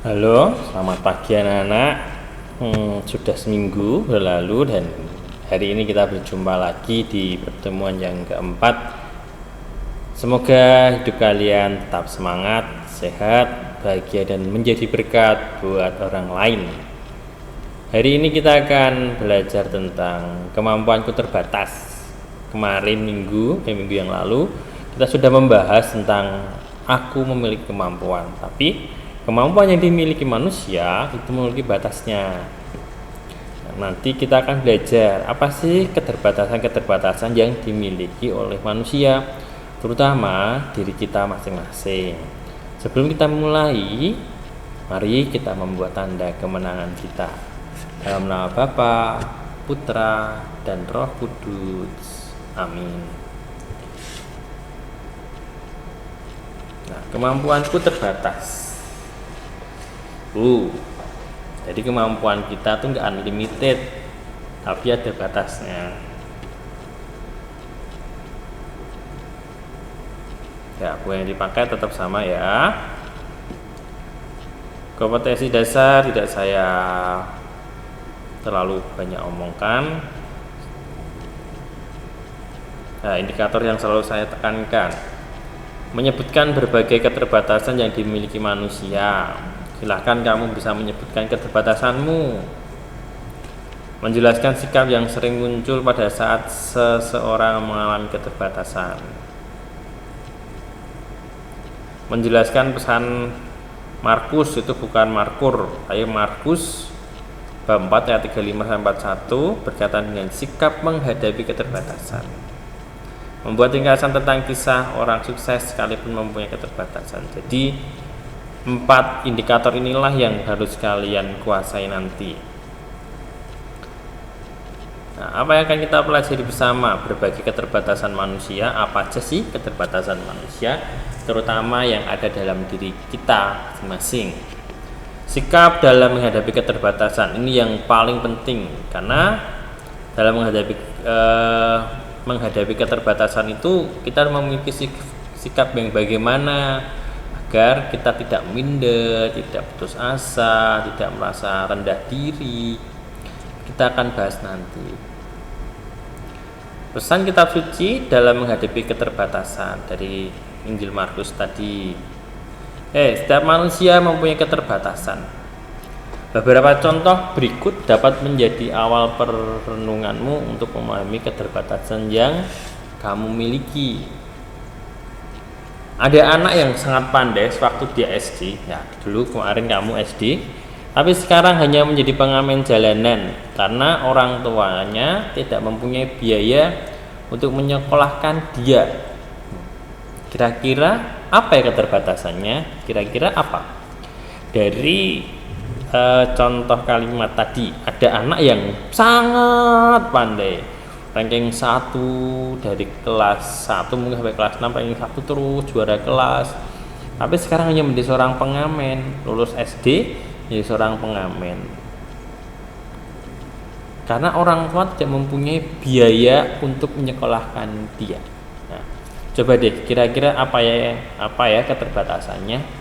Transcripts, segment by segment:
Halo, selamat pagi anak-anak. Sudah seminggu berlalu dan hari ini kita berjumpa lagi di pertemuan yang keempat. Semoga hidup kalian tetap semangat, sehat, bahagia dan menjadi berkat buat orang lain. Hari ini kita akan belajar tentang kemampuanku terbatas. Kemarin minggu yang lalu kita sudah membahas tentang aku memiliki kemampuan, tapi kemampuan yang dimiliki manusia itu memiliki batasnya. Nanti kita akan belajar apa sih keterbatasan-keterbatasan yang dimiliki oleh manusia, terutama diri kita masing-masing. Sebelum kita mulai, mari kita membuat tanda kemenangan kita. Dalam nama Bapa, Putra, dan Roh Kudus. Amin. Nah, kemampuanku terbatas. Jadi kemampuan kita tuh nggak unlimited, tapi ada batasnya. Ya, buku yang dipakai tetap sama ya. Kompetensi dasar tidak saya terlalu banyak omongkan. Nah, indikator yang selalu saya tekankan menyebutkan berbagai keterbatasan yang dimiliki manusia. Silahkan kamu bisa menyebutkan keterbatasanmu. Menjelaskan sikap yang sering muncul pada saat seseorang mengalami keterbatasan. Menjelaskan pesan Markus, itu bukan Markur, tapi Markus bab 4 ayat 35-41 berkaitan dengan sikap menghadapi keterbatasan. Membuat ringkasan tentang kisah orang sukses sekalipun mempunyai keterbatasan. Jadi 4 indikator inilah yang harus kalian kuasai nanti. Nah, apa yang akan kita pelajari bersama? Berbagai keterbatasan manusia. Apa aja sih keterbatasan manusia, terutama yang ada dalam diri kita masing-masing. Sikap dalam menghadapi keterbatasan ini yang paling penting, karena dalam menghadapi keterbatasan itu kita memiliki sikap yang bagaimana agar kita tidak minder, tidak putus asa, tidak merasa rendah diri. Kita akan bahas nanti. Pesan kitab suci dalam menghadapi keterbatasan dari Injil Markus tadi. Setiap manusia mempunyai keterbatasan. Beberapa contoh berikut dapat menjadi awal perenunganmu untuk memahami keterbatasan yang kamu miliki. Ada anak yang sangat pandai sewaktu dia SD. Ya, dulu kemarin kamu SD, tapi sekarang hanya menjadi pengamen jalanan karena orang tuanya tidak mempunyai biaya untuk menyekolahkan dia. Kira-kira apa ya keterbatasannya? Kira-kira apa? Dari contoh kalimat tadi, ada anak yang sangat pandai, ranking 1 dari kelas 1 mungkin sampai kelas 6, ranking 1 terus juara kelas, tapi sekarang hanya menjadi seorang pengamen, lulus SD menjadi seorang pengamen karena orang tua tidak mempunyai biaya untuk menyekolahkan dia. Nah, coba deh, kira-kira apa ya keterbatasannya?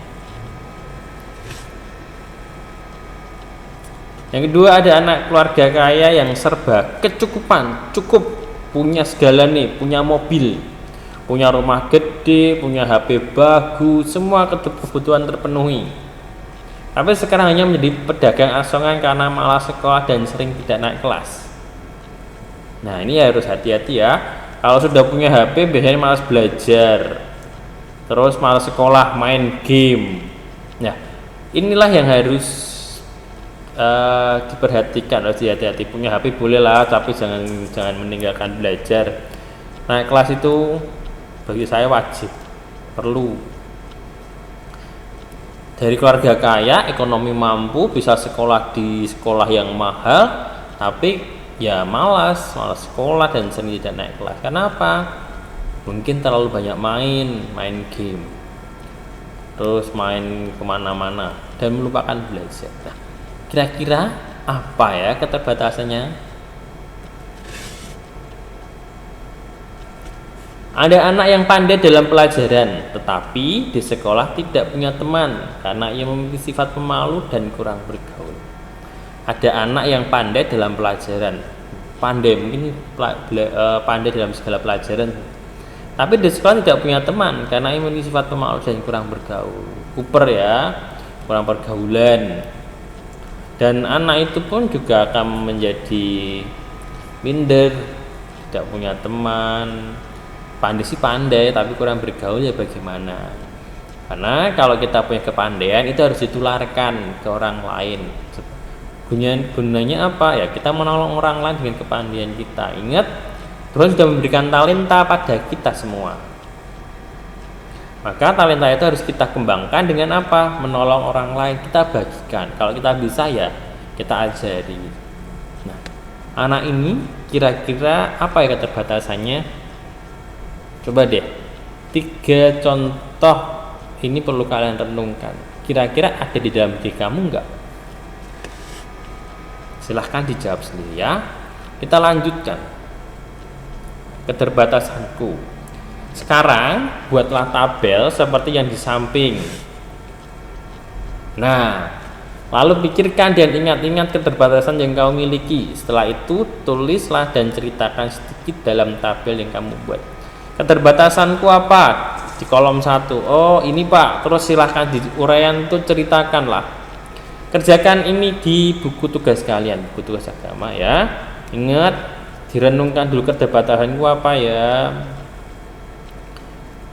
Yang kedua, ada anak keluarga kaya yang serba kecukupan, cukup, punya segala nih, punya mobil, punya rumah gede, punya HP bagus, semua kebutuhan terpenuhi. Tapi sekarang hanya menjadi pedagang asongan karena malas sekolah dan sering tidak naik kelas. Nah, ini harus hati-hati ya. Kalau sudah punya HP biasanya malas belajar, terus malas sekolah, main game. Nah, inilah yang harus diperhatikan. Harus hati-hati. Punya HP boleh lah, tapi jangan meninggalkan belajar. Naik kelas itu bagi saya wajib, perlu. Dari keluarga kaya, ekonomi mampu, bisa sekolah di sekolah yang mahal, tapi ya malas sekolah dan sering tidak naik kelas. Kenapa? Mungkin terlalu banyak main game, terus main kemana-mana dan melupakan belajar. Nah, kira-kira apa ya keterbatasannya? Ada anak yang pandai dalam pelajaran, tetapi di sekolah tidak punya teman karena ia memiliki sifat pemalu dan kurang bergaul. Ada anak yang pandai dalam pelajaran, pandai mungkin pandai dalam segala pelajaran, tapi di sekolah tidak punya teman karena ia memiliki sifat pemalu dan kurang bergaul. Kuper ya, kurang pergaulan. Dan anak itu pun juga akan menjadi minder, tidak punya teman. Pandai sih pandai, tapi kurang bergaul ya bagaimana? Karena kalau kita punya kepandaian itu harus ditularkan ke orang lain. Gunanya apa ya? Kita menolong orang lain dengan kepandaian kita. Ingat, Tuhan sudah memberikan talenta pada kita semua. Maka talenta itu harus kita kembangkan dengan apa? Menolong orang lain, kita bagikan. Kalau kita bisa ya kita ajari. Nah, anak ini kira-kira apa ya keterbatasannya? Coba deh, 3 contoh ini perlu kalian renungkan. Kira-kira ada di dalam diri kamu enggak? Silahkan dijawab sendiri ya. Kita lanjutkan. Keterbatasanku. Sekarang buatlah tabel seperti yang di samping. Nah, lalu pikirkan dan ingat-ingat keterbatasan yang kamu miliki. Setelah itu tulislah dan ceritakan sedikit dalam tabel yang kamu buat. Keterbatasanku apa? Di kolom 1. Oh ini Pak. Terus silahkan di uraian itu ceritakanlah. Kerjakan ini di buku tugas kalian, buku tugas agama ya. Ingat, direnungkan dulu keterbatasanku apa ya.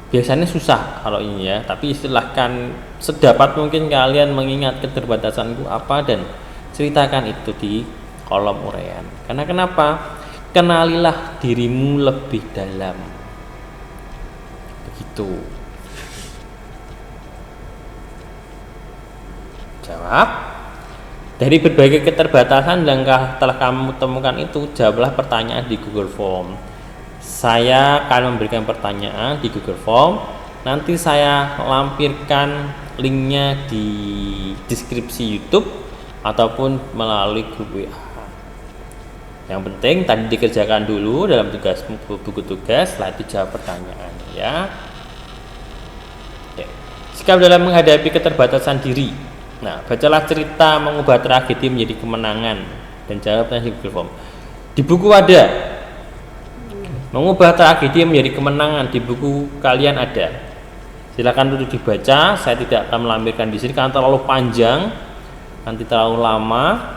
Biasanya susah kalau ini ya, tapi silahkan sedapat mungkin kalian mengingat keterbatasanku apa dan ceritakan itu di kolom uraian. Karena kenapa? Kenalilah dirimu lebih dalam. Begitu. Jawab. Dari berbagai keterbatasan yang telah kamu temukan itu, jawablah pertanyaan di Google Form. Saya akan memberikan pertanyaan di Google Form. Nanti saya lampirkan linknya di deskripsi YouTube ataupun melalui grup WA. Yang penting tadi dikerjakan dulu dalam buku tugas, setelah itu jawab pertanyaan ya. Oke. Sikap dalam menghadapi keterbatasan diri. Nah, bacalah cerita mengubah tragedi menjadi kemenangan dan jawabnya di Google Form. Di buku ada mengubah tragedi menjadi kemenangan, di buku kalian ada. Silakan dulu dibaca. Saya tidak akan melampirkan di sini karena terlalu panjang, nanti terlalu lama.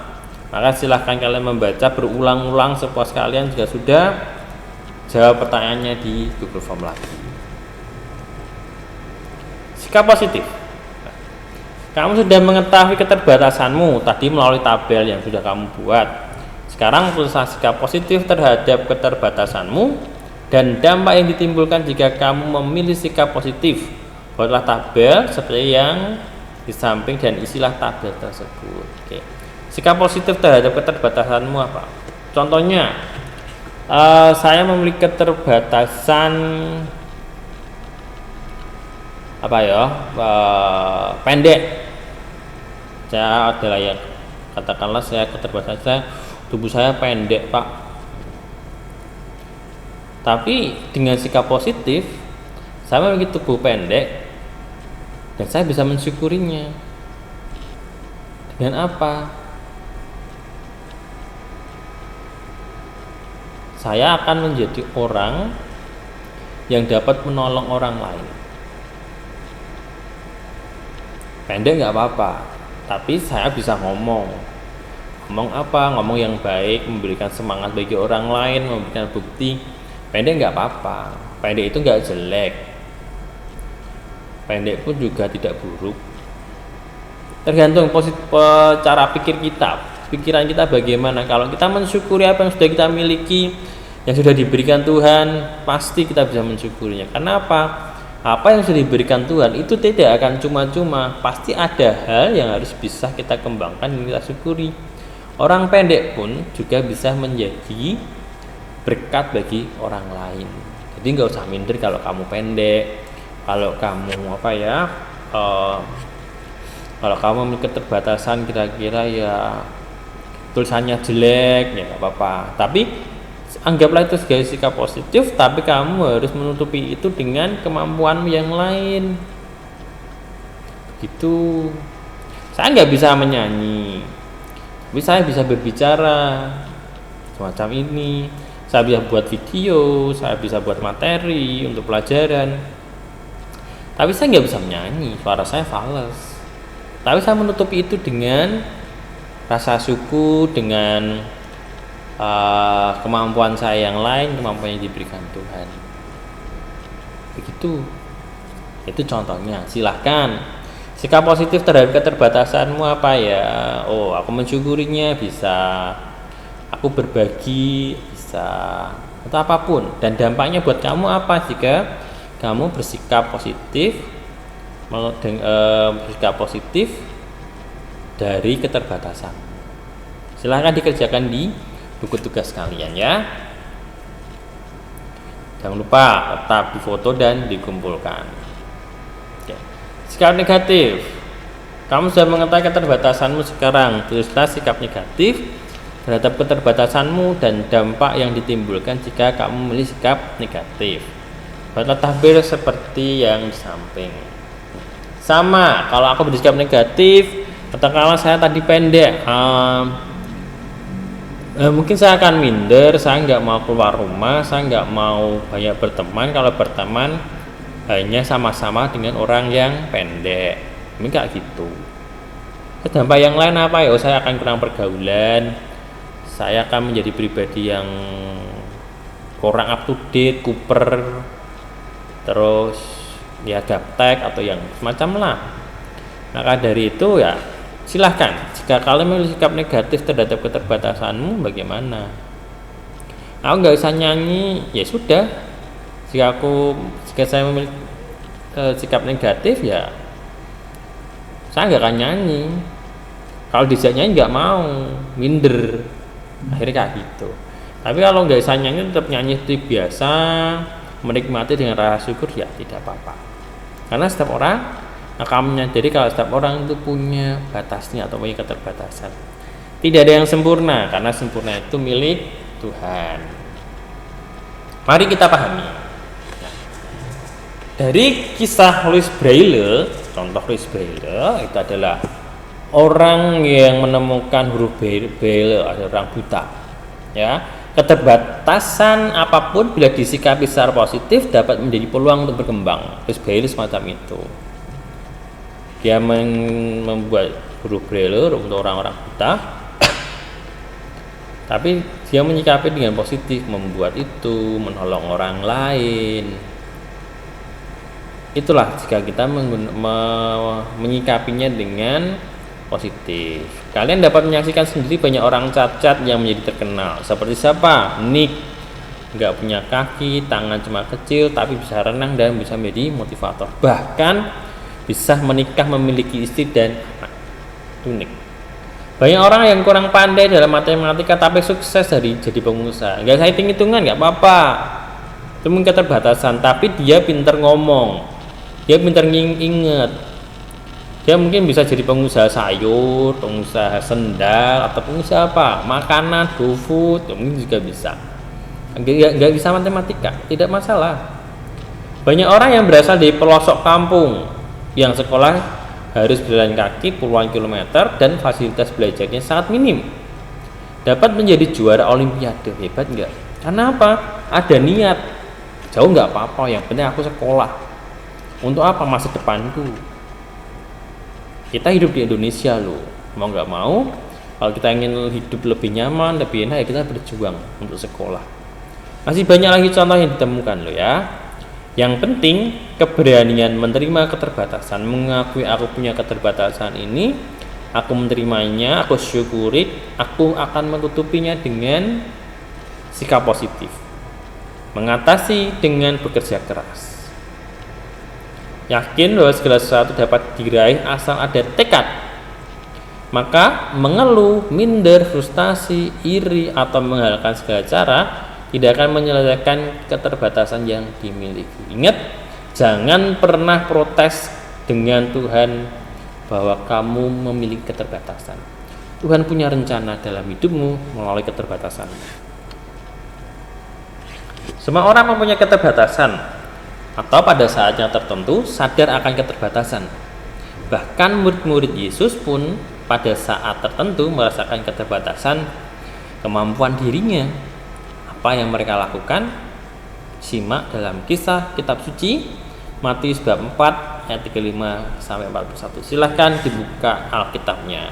Maka silahkan kalian membaca berulang-ulang sepuas kalian. Jika sudah, jawab pertanyaannya di Google Form lagi. Sikap positif. Kamu sudah mengetahui keterbatasanmu tadi melalui tabel yang sudah kamu buat. Sekarang tulislah sikap positif terhadap keterbatasanmu dan dampak yang ditimbulkan jika kamu memilih sikap positif. Buatlah tabel seperti yang di samping dan isilah tabel tersebut. Oke. Sikap positif terhadap keterbatasanmu apa? Contohnya, saya memiliki keterbatasan apa ya? Pendek. Saya adalah yang katakanlah saya keterbatasan tubuh saya pendek Pak, tapi dengan sikap positif saya memiliki tubuh pendek dan saya bisa mensyukurinya. Dengan apa? Saya akan menjadi orang yang dapat menolong orang lain. Pendek nggak apa-apa, tapi saya bisa ngomong apa? Ngomong yang baik, memberikan semangat bagi orang lain, memberikan bukti. Pendek nggak apa-apa. Pendek itu nggak jelek. Pendek pun juga tidak buruk. Tergantung cara pikir kita, pikiran kita bagaimana. Kalau kita mensyukuri apa yang sudah kita miliki, yang sudah diberikan Tuhan, pasti kita bisa mensyukurinya. Karena apa? Apa yang sudah diberikan Tuhan itu tidak akan cuma-cuma. Pasti ada hal yang harus bisa kita kembangkan dan kita syukuri. Orang pendek pun juga bisa menjadi berkat bagi orang lain. Jadi nggak usah minder kalau kamu pendek, kalau kamu kalau kamu memiliki keterbatasan kira-kira ya tulisannya jelek ya nggak apa-apa. Tapi Anggaplah itu sebagai sikap positif, tapi kamu harus menutupi itu dengan kemampuanmu yang lain. Gitu. Saya nggak bisa menyanyi, tapi saya bisa berbicara semacam ini. Saya bisa buat video, saya bisa buat materi untuk pelajaran. Tapi saya nggak bisa menyanyi, suara saya fals. Tapi saya menutupi itu dengan rasa syukur, dengan kemampuan saya yang lain, kemampuan yang diberikan Tuhan. Begitu. Itu contohnya. Silahkan. Sikap positif terhadap keterbatasanmu apa ya? Oh, aku mensyukurinya, bisa. Aku berbagi, bisa. Atau apapun. Dan dampaknya buat kamu apa jika kamu bersikap positif, bersikap positif dari keterbatasan. Silahkan dikerjakan di buku tugas kalian ya. Jangan lupa tetap difoto dan dikumpulkan. Oke. Sikap negatif. Kamu sudah mengetahui keterbatasanmu sekarang. Tulislah sikap negatif terhadap keterbatasanmu dan dampak yang ditimbulkan jika kamu memilih sikap negatif. Buatlah tabel seperti yang di samping. Sama, kalau aku bersikap negatif, katakanlah saya tadi pendek, mungkin saya akan minder, saya nggak mau keluar rumah, saya nggak mau banyak berteman. Kalau berteman hanya sama-sama dengan orang yang pendek, ini kayak gitu. Dampak yang lain apa ya? Saya akan kurang pergaulan, saya akan menjadi pribadi yang kurang up to date, kuper, terus ya gaptek atau yang semacam lah. Maka dari itu ya silahkan, jika kalian memiliki sikap negatif terhadap keterbatasanmu, bagaimana? Aku nggak bisa nyanyi, ya sudah. Jika saya memiliki sikap negatif, ya saya nggak akan nyanyi. Kalau diajak nyanyi nggak mau, minder, akhirnya kayak gitu. Tapi kalau nggak bisa nyanyi, tetap nyanyi itu biasa, menikmati dengan rasa syukur, ya tidak apa-apa. Karena setiap orang akan menyadari kalau setiap orang itu punya batasnya atau punya keterbatasan. Tidak ada yang sempurna, karena sempurna itu milik Tuhan. Mari kita pahami. Nah, dari kisah Louis Braille, contoh Louis Braille itu adalah orang yang menemukan huruf Braille, ada orang buta. Ya, keterbatasan apapun bila disikapi secara positif dapat menjadi peluang untuk berkembang. Louis Braille semacam itu. Dia membuat huruf Braille untuk orang-orang buta, tapi dia menyikapi dengan positif, membuat itu, menolong orang lain. Itulah jika kita menyikapinya dengan positif. Kalian dapat menyaksikan sendiri banyak orang cacat yang menjadi terkenal. Seperti siapa? Nick, nggak punya kaki, tangan cuma kecil, tapi bisa renang dan bisa menjadi motivator. Bahkan bisa menikah, memiliki istri dan anak. Unik. Banyak orang yang kurang pandai dalam matematika tapi sukses jadi pengusaha. Nggak saya hitung-hitungan, nggak apa-apa. Itu mungkin keterbatasan, tapi dia pintar ngomong, dia pintar inget. Dia mungkin bisa jadi pengusaha sayur, pengusaha sendal, atau pengusaha apa? Makanan, GoFood, mungkin juga bisa. Nggak bisa matematika, tidak masalah. Banyak orang yang berasal dari pelosok kampung, yang sekolah harus berjalan kaki puluhan kilometer dan fasilitas belajarnya sangat minim, dapat menjadi juara olimpiade. Hebat enggak? Karena apa? Ada niat. Jauh nggak apa-apa, yang penting aku sekolah. Untuk apa? Masa depanku. Kita hidup di Indonesia loh, mau nggak mau, kalau kita ingin hidup lebih nyaman, lebih enak, ya kita berjuang untuk sekolah. Masih banyak lagi contoh yang ditemukan loh ya. Yang penting keberanian menerima keterbatasan, mengakui aku punya keterbatasan ini, aku menerimanya, aku syukuri, aku akan menutupinya dengan sikap positif, mengatasi dengan bekerja keras, yakin bahwa segala sesuatu dapat diraih asal ada tekad. Maka mengeluh, minder, frustasi, iri, atau menghalalkan segala cara tidak akan menyelesaikan keterbatasan yang dimiliki. Ingat, jangan pernah protes dengan Tuhan bahwa kamu memiliki keterbatasan. Tuhan punya rencana dalam hidupmu melalui keterbatasan. Semua orang mempunyai keterbatasan atau pada saatnya tertentu sadar akan keterbatasan. Bahkan murid-murid Yesus pun pada saat tertentu merasakan keterbatasan kemampuan dirinya. Apa yang mereka lakukan? Simak dalam kisah kitab suci Matius bab 4 ayat 35 sampai 41. Silahkan dibuka Alkitabnya.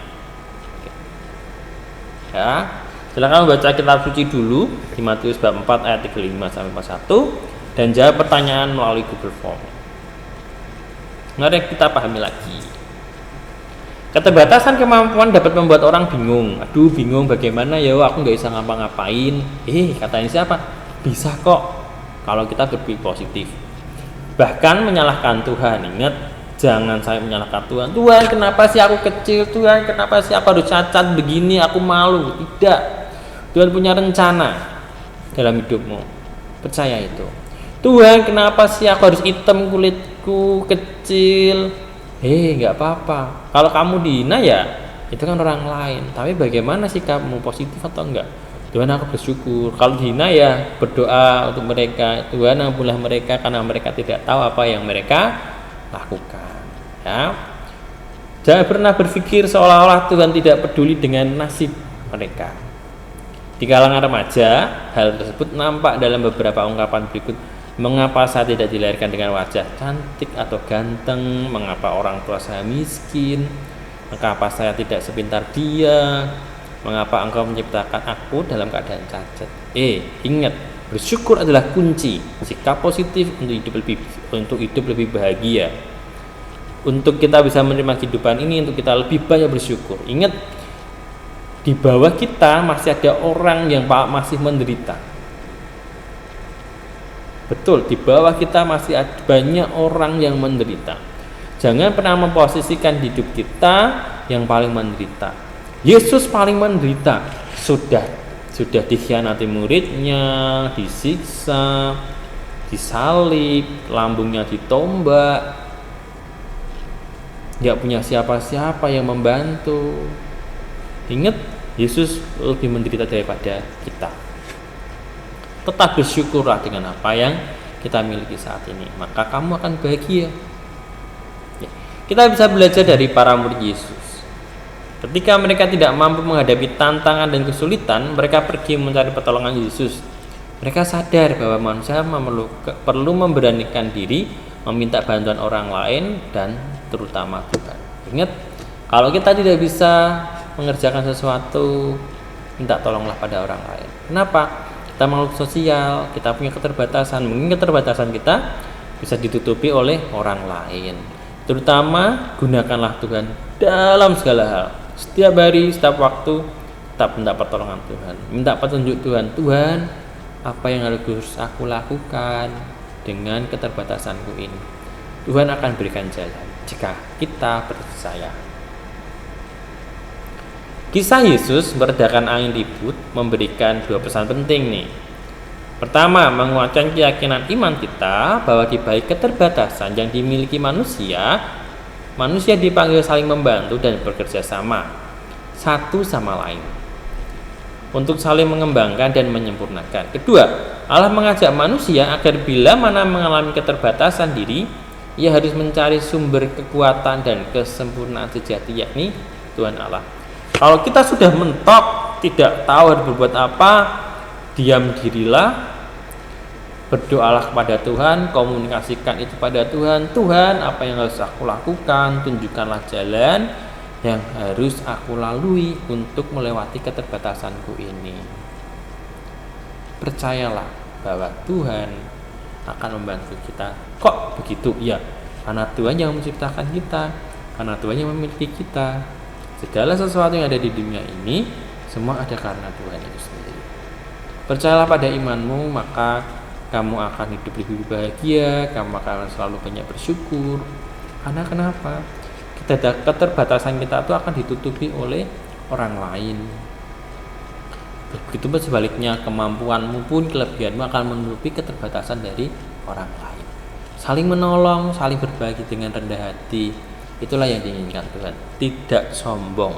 Ya, silahkan membaca kitab suci dulu di Matius bab 4 ayat 35 sampai 41 dan jawab pertanyaan melalui Google Form. Mari kita pahami lagi. Keterbatasan kemampuan dapat membuat orang bingung. Aduh, bingung bagaimana ya, aku nggak bisa ngapa-ngapain. Katanya siapa? Bisa kok kalau kita berpikir positif. Bahkan menyalahkan Tuhan. Ingat, jangan saya menyalahkan Tuhan. Tuhan, kenapa sih aku kecil? Tuhan, kenapa sih aku harus cacat begini? Aku malu. Tidak. Tuhan punya rencana dalam hidupmu. Percaya itu. Tuhan, kenapa sih aku harus hitam kulitku, kecil? Nggak apa-apa. Kalau kamu dihina ya itu kan orang lain. Tapi bagaimana sih kamu, positif atau enggak? Tuhan, aku bersyukur. Kalau dihina ya berdoa untuk mereka. Tuhan, ampunilah mereka karena mereka tidak tahu apa yang mereka lakukan. Ya. Jangan pernah berpikir seolah-olah Tuhan tidak peduli dengan nasib mereka. Di kalangan remaja, hal tersebut nampak dalam beberapa ungkapan berikut. Mengapa saya tidak dilahirkan dengan wajah cantik atau ganteng? Mengapa orang tua saya miskin? Mengapa saya tidak sepintar dia? Mengapa engkau menciptakan aku dalam keadaan cacat? Ingat, bersyukur adalah kunci sikap positif untuk hidup lebih bahagia. Untuk kita bisa menerima kehidupan ini, untuk kita lebih banyak bersyukur. Ingat, di bawah kita masih ada orang yang masih menderita. Betul, di bawah kita masih ada banyak orang yang menderita. Jangan pernah memposisikan hidup kita yang paling menderita. Yesus paling menderita. Sudah dikhianati muridnya, disiksa, disalib, lambungnya ditombak, nggak punya siapa-siapa yang membantu. Ingat, Yesus lebih menderita daripada kita. Tetap bersyukurlah dengan apa yang kita miliki saat ini, maka kamu akan bahagia. Kita bisa belajar dari para murid Yesus. Ketika mereka tidak mampu menghadapi tantangan dan kesulitan, mereka pergi mencari pertolongan Yesus. Mereka sadar bahwa manusia perlu memberanikan diri meminta bantuan orang lain dan terutama Tuhan. Ingat, kalau kita tidak bisa mengerjakan sesuatu, minta tolonglah pada orang lain. Kenapa? Kita makhluk sosial, kita punya keterbatasan. Mungkin keterbatasan kita bisa ditutupi oleh orang lain. Terutama gunakanlah Tuhan dalam segala hal. Setiap hari, setiap waktu, tetap minta pertolongan Tuhan. Minta petunjuk Tuhan. Tuhan, apa yang harus aku lakukan dengan keterbatasanku ini? Tuhan akan berikan jalan jika kita percaya. Kisah Yesus meredakan angin ribut memberikan dua pesan penting nih. Pertama, menguatkan keyakinan iman kita bahwa di balik keterbatasan yang dimiliki manusia dipanggil saling membantu dan bekerja sama satu sama lain untuk saling mengembangkan dan menyempurnakan. Kedua, Allah mengajak manusia agar bila mana mengalami keterbatasan diri, ia harus mencari sumber kekuatan dan kesempurnaan sejati, yakni Tuhan Allah. Kalau kita sudah mentok, tidak tahu harus berbuat apa, diam dirilah, berdoalah kepada Tuhan, komunikasikan itu pada Tuhan. Tuhan, apa yang harus aku lakukan? Tunjukkanlah jalan yang harus aku lalui untuk melewati keterbatasanku ini. Percayalah bahwa Tuhan akan membantu kita. Kok begitu? Ya, karena Tuhan yang menciptakan kita, karena Tuhan yang memiliki kita. Segala sesuatu yang ada di dunia ini semua ada karena Tuhan itu sendiri. Percayalah pada imanmu, maka kamu akan hidup lebih bahagia, kamu akan selalu banyak bersyukur. Karena kenapa? Keterbatasan kita itu akan ditutupi oleh orang lain. Begitu pun sebaliknya, kemampuanmu pun, kelebihanmu akan menutupi keterbatasan dari orang lain. Saling menolong, saling berbagi dengan rendah hati. Itulah yang diinginkan Tuhan, tidak sombong.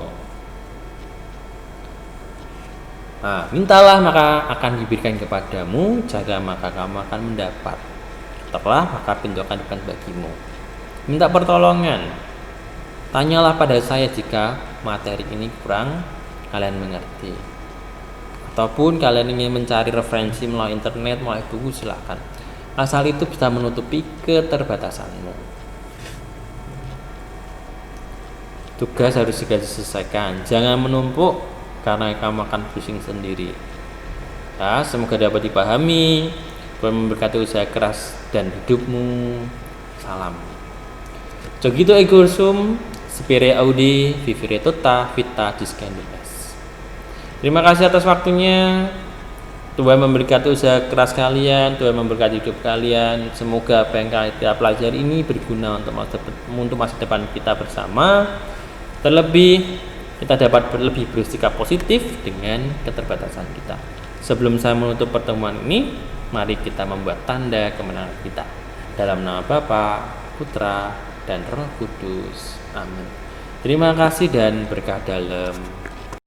Nah, mintalah maka akan diberikan kepadamu, jaga maka kamu akan mendapat. Ketuklah maka pintu akan dibuka bagimu. Minta pertolongan. Tanyalah pada saya jika materi ini kurang kalian mengerti. Ataupun kalian ingin mencari referensi melalui internet, melalui buku, silakan. Asal itu bisa menutupi keterbatasanmu. Tugas harus segera diselesaikan. Jangan menumpuk karena kamu akan pusing sendiri. Ya, semoga dapat dipahami. Tuhan memberkati usaha keras dan hidupmu. Salam. Cogito ego sum, spire audi, vivere tota, vita discendulas. Terima kasih atas waktunya. Tuhan memberkati usaha keras kalian, Tuhan memberkati hidup kalian. Semoga apa yang kita pelajari ini berguna untuk masa depan kita bersama. Terlebih kita dapat lebih bersikap positif dengan keterbatasan kita. Sebelum saya menutup pertemuan ini, mari kita membuat tanda kemenangan kita. Dalam nama Bapa, Putra, dan Roh Kudus. Amin. Terima kasih dan berkah dalam.